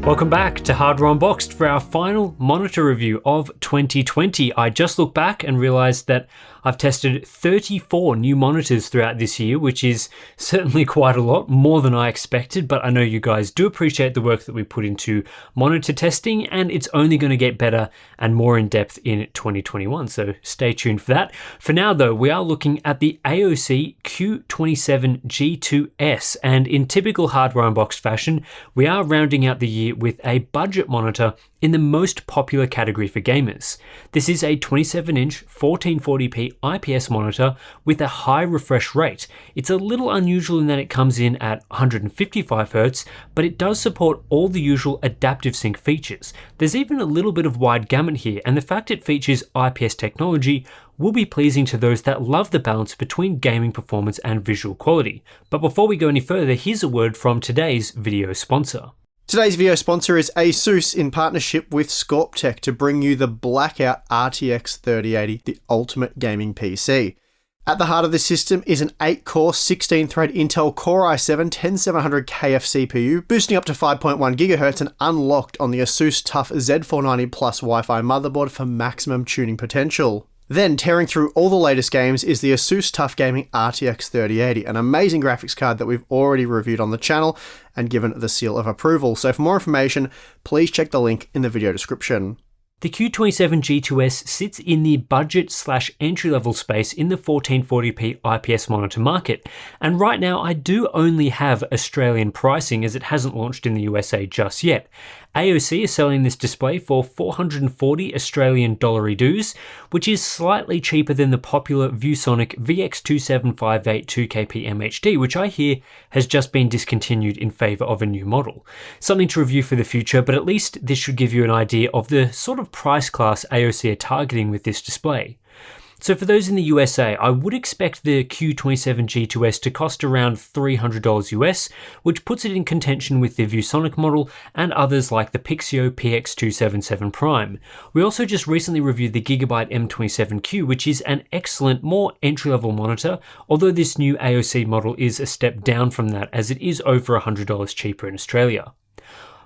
Welcome back to Hardware Unboxed for our final monitor review of 2020. I just looked back and realized that I've tested 34 new monitors throughout this year, which is certainly quite a lot, more than I expected, but I know you guys do appreciate the work that we put into monitor testing, and it's only going to get better and more in depth in 2021, so stay tuned for that. For now though, we are looking at the AOC Q27G2S, and in typical Hardware Unboxed fashion, we are rounding out the year with a budget monitor in the most popular category for gamers. This is a 27-inch 1440p IPS monitor with a high refresh rate. It's a little unusual in that it comes in at 155Hz, but it does support all the usual adaptive sync features. There's even a little bit of wide gamut here, and the fact it features IPS technology will be pleasing to those that love the balance between gaming performance and visual quality. But before we go any further, here's a word from today's video sponsor. Today's video sponsor is ASUS in partnership with Scorptech to bring you the Blackout RTX 3080, the ultimate gaming PC. At the heart of this system is an 8-core, 16-thread Intel Core i7-10700KF CPU, boosting up to 5.1 GHz and unlocked on the ASUS TUF Z490 Plus Wi-Fi motherboard for maximum tuning potential. Then, tearing through all the latest games is the ASUS TUF Gaming RTX 3080, an amazing graphics card that we've already reviewed on the channel and given the seal of approval. So for more information, please check the link in the video description. The Q27G2S sits in the budget/entry-level space in the 1440p IPS monitor market, and right now I do only have Australian pricing as it hasn't launched in the USA just yet. AOC is selling this display for 440 Australian dollary dues, which is slightly cheaper than the popular ViewSonic VX2758 2KP MHD, which I hear has just been discontinued in favour of a new model. Something to review for the future, but at least this should give you an idea of the sort of price class AOC are targeting with this display. So for those in the USA, I would expect the Q27G2S to cost around $300 US, which puts it in contention with the ViewSonic model and others like the Pixio PX277 Prime. We also just recently reviewed the Gigabyte M27Q, which is an excellent, more entry-level monitor, although this new AOC model is a step down from that as it is over $100 cheaper in Australia.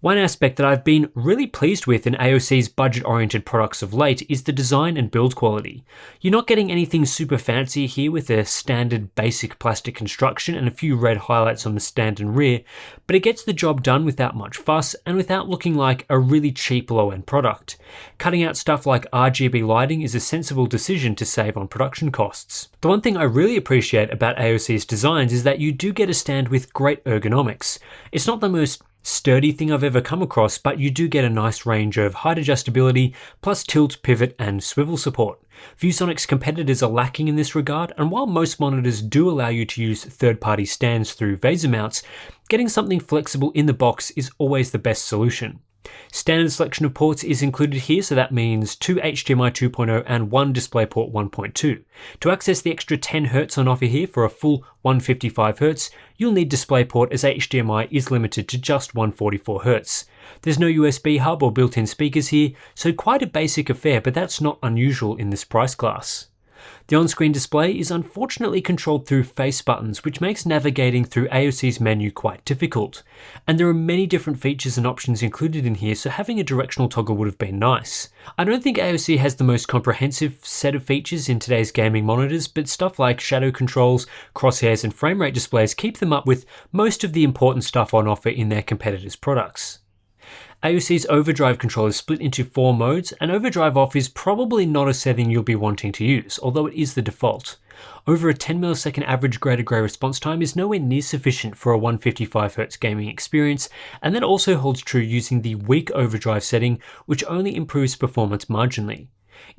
One aspect that I've been really pleased with in AOC's budget-oriented products of late is the design and build quality. You're not getting anything super fancy here with a standard basic plastic construction and a few red highlights on the stand and rear, but it gets the job done without much fuss and without looking like a really cheap low-end product. Cutting out stuff like RGB lighting is a sensible decision to save on production costs. The one thing I really appreciate about AOC's designs is that you do get a stand with great ergonomics. It's not the most sturdy thing I've ever come across, but you do get a nice range of height adjustability, plus tilt, pivot, and swivel support. ViewSonic's competitors are lacking in this regard, and while most monitors do allow you to use third-party stands through VESA mounts, getting something flexible in the box is always the best solution. Standard selection of ports is included here, so that means 2 HDMI 2.0 and 1 DisplayPort 1.2. To access the extra 10Hz on offer here for a full 155Hz, you'll need DisplayPort as HDMI is limited to just 144Hz. There's no USB hub or built-in speakers here, so quite a basic affair, but that's not unusual in this price class. The on-screen display is unfortunately controlled through face buttons, which makes navigating through AOC's menu quite difficult. And there are many different features and options included in here, so having a directional toggle would have been nice. I don't think AOC has the most comprehensive set of features in today's gaming monitors, but stuff like shadow controls, crosshairs and frame rate displays keep them up with most of the important stuff on offer in their competitors' products. AOC's overdrive control is split into 4 modes, and overdrive off is probably not a setting you'll be wanting to use, although it is the default. Over a 10 millisecond average grey-to-grey response time is nowhere near sufficient for a 155Hz gaming experience, and that also holds true using the weak overdrive setting, which only improves performance marginally.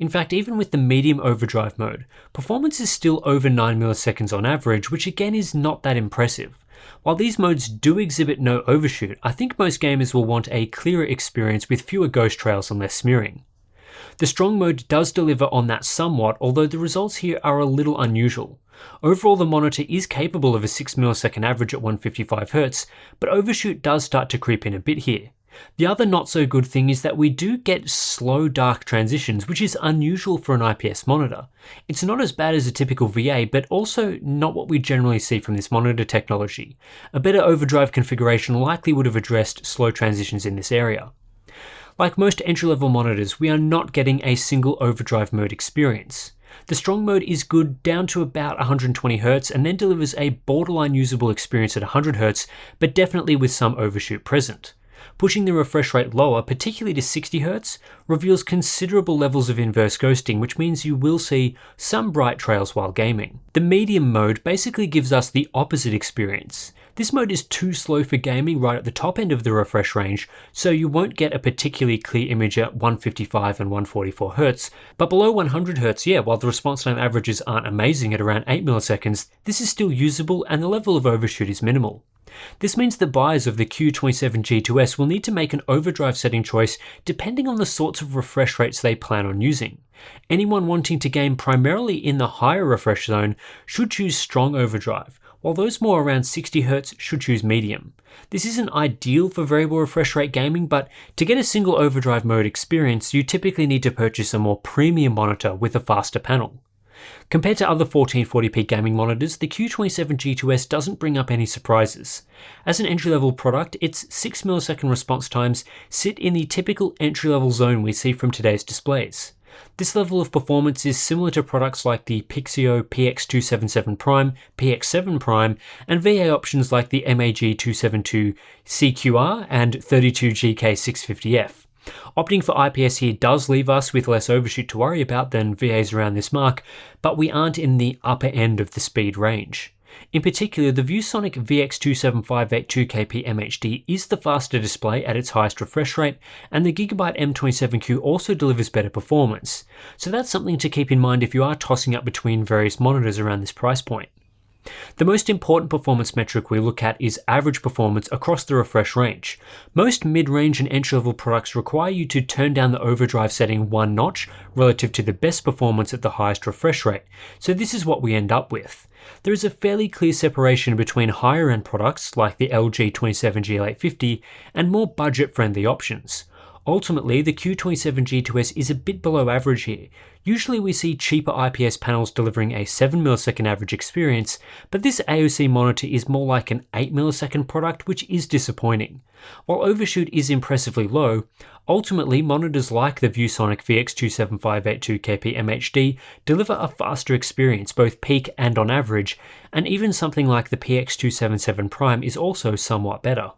In fact, even with the medium overdrive mode, performance is still over 9 milliseconds on average, which again is not that impressive. While these modes do exhibit no overshoot, I think most gamers will want a clearer experience with fewer ghost trails and less smearing. The strong mode does deliver on that somewhat, although the results here are a little unusual. Overall, the monitor is capable of a 6 millisecond average at 155Hz, but overshoot does start to creep in a bit here. The other not so good thing is that we do get slow dark transitions, which is unusual for an IPS monitor. It's not as bad as a typical VA, but also not what we generally see from this monitor technology. A better overdrive configuration likely would have addressed slow transitions in this area. Like most entry-level monitors, we are not getting a single overdrive mode experience. The strong mode is good down to about 120Hz and then delivers a borderline usable experience at 100Hz, but definitely with some overshoot present. Pushing the refresh rate lower, particularly to 60Hz, reveals considerable levels of inverse ghosting, which means you will see some bright trails while gaming. The medium mode basically gives us the opposite experience. This mode is too slow for gaming right at the top end of the refresh range, so you won't get a particularly clear image at 155 and 144Hz, but below 100Hz, while the response time averages aren't amazing at around 8 milliseconds, this is still usable and the level of overshoot is minimal. This means the buyers of the Q27G2S will need to make an overdrive setting choice depending on the sorts of refresh rates they plan on using. Anyone wanting to game primarily in the higher refresh zone should choose strong overdrive, while those more around 60Hz should choose medium. This isn't ideal for variable refresh rate gaming, but to get a single overdrive mode experience, you typically need to purchase a more premium monitor with a faster panel. Compared to other 1440p gaming monitors, the Q27G2S doesn't bring up any surprises. As an entry-level product, its 6 millisecond response times sit in the typical entry-level zone we see from today's displays. This level of performance is similar to products like the Pixio PX277 Prime, PX7 Prime, and VA options like the MAG272CQR and 32GK650F. Opting for IPS here does leave us with less overshoot to worry about than VAs around this mark, but we aren't in the upper end of the speed range. In particular, the ViewSonic VX27582kp MHD is the faster display at its highest refresh rate, and the Gigabyte M27Q also delivers better performance. So that's something to keep in mind if you are tossing up between various monitors around this price point. The most important performance metric we look at is average performance across the refresh range. Most mid-range and entry-level products require you to turn down the overdrive setting one notch relative to the best performance at the highest refresh rate, so this is what we end up with. There is a fairly clear separation between higher-end products like the LG 27G850 and more budget-friendly options. Ultimately, the Q27G2S is a bit below average here. Usually we see cheaper IPS panels delivering a 7 millisecond average experience, but this AOC monitor is more like an 8 millisecond product, which is disappointing. While overshoot is impressively low, ultimately monitors like the ViewSonic VX27582kp MHD deliver a faster experience both peak and on average, and even something like the PX277 Prime is also somewhat better.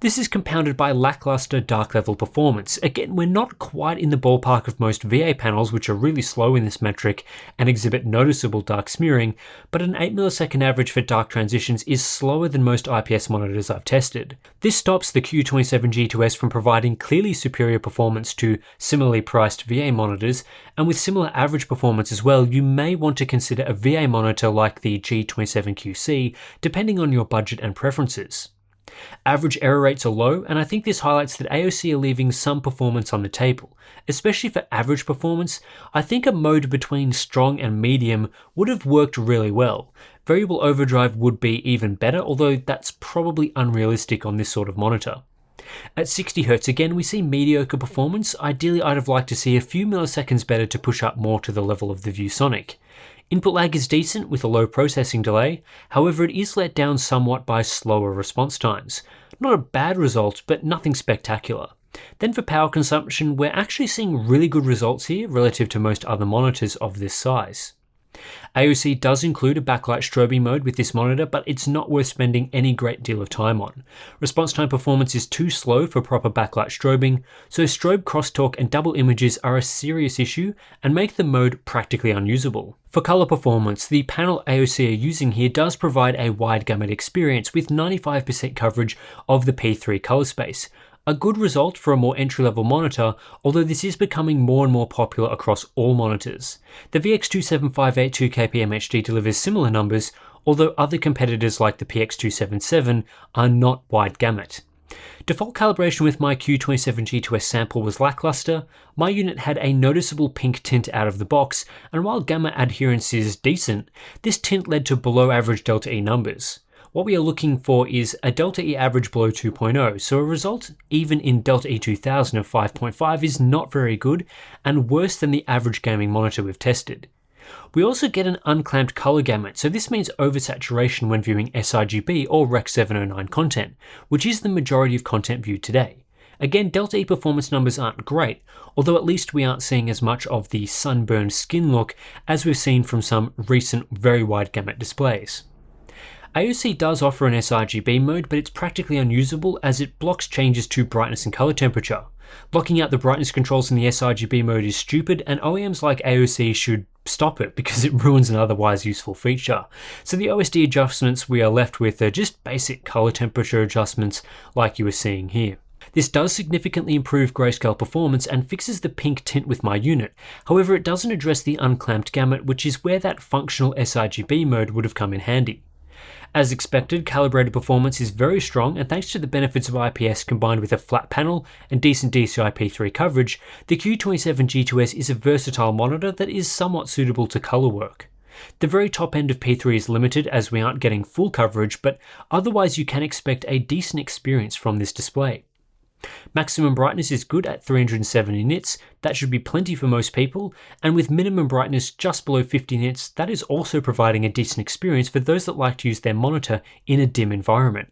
This is compounded by lackluster dark level performance. Again, we're not quite in the ballpark of most VA panels, which are really slow in this metric and exhibit noticeable dark smearing, but an 8 millisecond average for dark transitions is slower than most IPS monitors I've tested. This stops the Q27G2S from providing clearly superior performance to similarly priced VA monitors, and with similar average performance as well, you may want to consider a VA monitor like the G27QC, depending on your budget and preferences. Average error rates are low, and I think this highlights that AOC are leaving some performance on the table. Especially for average performance, I think a mode between strong and medium would have worked really well. Variable overdrive would be even better, although that's probably unrealistic on this sort of monitor. At 60Hz again, we see mediocre performance. Ideally, I'd have liked to see a few milliseconds better to push up more to the level of the ViewSonic. Input lag is decent with a low processing delay, however it is let down somewhat by slower response times. Not a bad result, but nothing spectacular. Then for power consumption, we're actually seeing really good results here relative to most other monitors of this size. AOC does include a backlight strobing mode with this monitor, but it's not worth spending any great deal of time on. Response time performance is too slow for proper backlight strobing, so strobe crosstalk and double images are a serious issue and make the mode practically unusable. For color performance, the panel AOC are using here does provide a wide gamut experience with 95% coverage of the P3 color space. A good result for a more entry-level monitor, although this is becoming more and more popular across all monitors. The VX27582kp MHD delivers similar numbers, although other competitors like the PX277 are not wide gamut. Default calibration with my Q27G2S sample was lackluster. My unit had a noticeable pink tint out of the box, and while gamma adherence is decent, this tint led to below average delta E numbers. what we are looking for is a Delta E average below 2.0, so a result even in Delta E2000 of 5.5 is not very good and worse than the average gaming monitor we've tested. We also get an unclamped color gamut, so this means oversaturation when viewing sRGB or Rec 709 content, which is the majority of content viewed today. Again, Delta E performance numbers aren't great, although at least we aren't seeing as much of the sunburned skin look as we've seen from some recent very wide gamut displays. AOC does offer an sRGB mode, but it's practically unusable as it blocks changes to brightness and color temperature. Locking out the brightness controls in the sRGB mode is stupid, and OEMs like AOC should stop it because it ruins an otherwise useful feature. So the OSD adjustments we are left with are just basic color temperature adjustments like you were seeing here. This does significantly improve grayscale performance and fixes the pink tint with my unit. However, it doesn't address the unclamped gamut, which is where that functional sRGB mode would have come in handy. As expected, calibrated performance is very strong, and thanks to the benefits of IPS combined with a flat panel and decent DCI P3 coverage, the Q27G2S is a versatile monitor that is somewhat suitable to color work. The very top end of P3 is limited as we aren't getting full coverage, but otherwise you can expect a decent experience from this display. Maximum brightness is good at 370 nits, that should be plenty for most people, and with minimum brightness just below 50 nits, that is also providing a decent experience for those that like to use their monitor in a dim environment.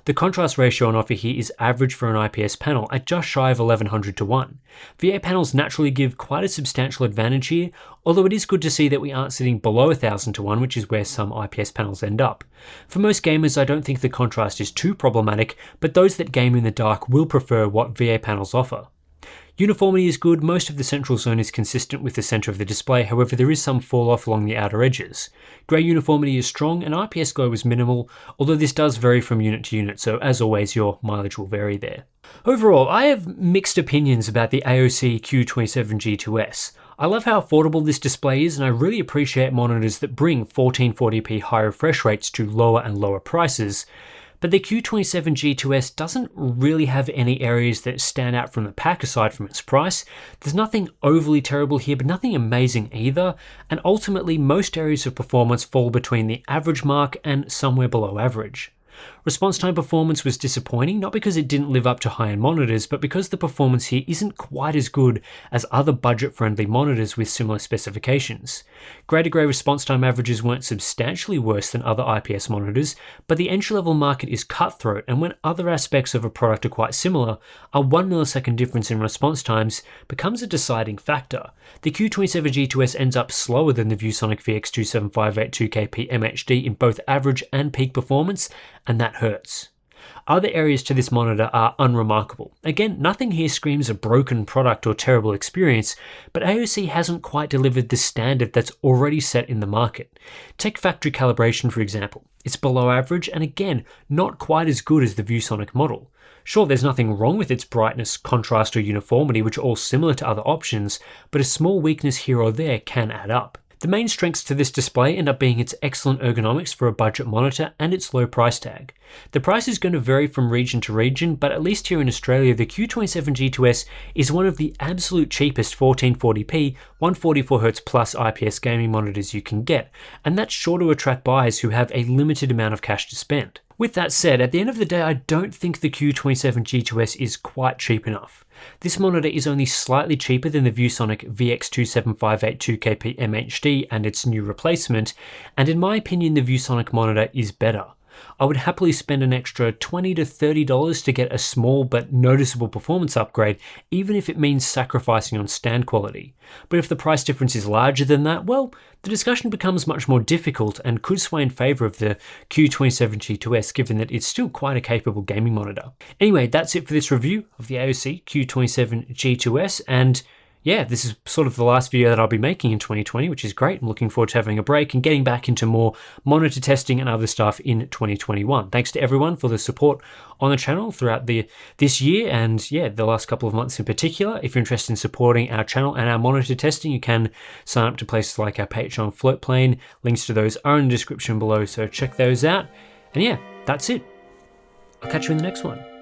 The contrast ratio on offer here is average for an IPS panel at just shy of 1100 to 1. VA panels naturally give quite a substantial advantage here, although it is good to see that we aren't sitting below 1000 to 1, which is where some IPS panels end up. For most gamers, I don't think the contrast is too problematic, but those that game in the dark will prefer what VA panels offer. Uniformity is good, most of the central zone is consistent with the center of the display, however there is some fall off along the outer edges. Grey uniformity is strong and IPS glow is minimal, although this does vary from unit to unit, so as always your mileage will vary there. Overall, I have mixed opinions about the AOC Q27G2S. I love how affordable this display is, and I really appreciate monitors that bring 1440p high refresh rates to lower and lower prices. But the Q27G2S doesn't really have any areas that stand out from the pack aside from its price. There's nothing overly terrible here, but nothing amazing either, and ultimately most areas of performance fall between the average mark and somewhere below average. Response time performance was disappointing, not because it didn't live up to high-end monitors, but because the performance here isn't quite as good as other budget-friendly monitors with similar specifications. Grey to grey response time averages weren't substantially worse than other IPS monitors, but the entry-level market is cutthroat, and when other aspects of a product are quite similar, a 1 millisecond difference in response times becomes a deciding factor. The Q27G2S ends up slower than the ViewSonic VX2758 2KP MHD in both average and peak performance, and that hurts. Other areas to this monitor are unremarkable. Again, nothing here screams a broken product or terrible experience, but AOC hasn't quite delivered the standard that's already set in the market. Take factory calibration for example. It's below average and again, not quite as good as the ViewSonic model. Sure, there's nothing wrong with its brightness, contrast or uniformity, which are all similar to other options, but a small weakness here or there can add up. The main strengths to this display end up being its excellent ergonomics for a budget monitor and its low price tag. The price is going to vary from region to region, but at least here in Australia, the Q27G2S is one of the absolute cheapest 1440p, 144Hz plus IPS gaming monitors you can get, and that's sure to attract buyers who have a limited amount of cash to spend. With that said, at the end of the day, I don't think the Q27G2S is quite cheap enough. This monitor is only slightly cheaper than the ViewSonic VX2758 2KP MHD and its new replacement, and in my opinion the ViewSonic monitor is better. I would happily spend an extra $20 to $30 to get a small but noticeable performance upgrade, even if it means sacrificing on stand quality. But if the price difference is larger than that, well, the discussion becomes much more difficult and could sway in favour of the Q27G2S, given that it's still quite a capable gaming monitor. Anyway, that's it for this review of the AOC Q27G2S, and yeah, this is sort of the last video that I'll be making in 2020, which is great. I'm looking forward to having a break and getting back into more monitor testing and other stuff in 2021. Thanks to everyone for the support on the channel throughout this year and yeah, the last couple of months in particular. If you're interested in supporting our channel and our monitor testing, you can sign up to places like our Patreon float plane. Links to those are in the description below, so check those out. And yeah, that's it. I'll catch you in the next one.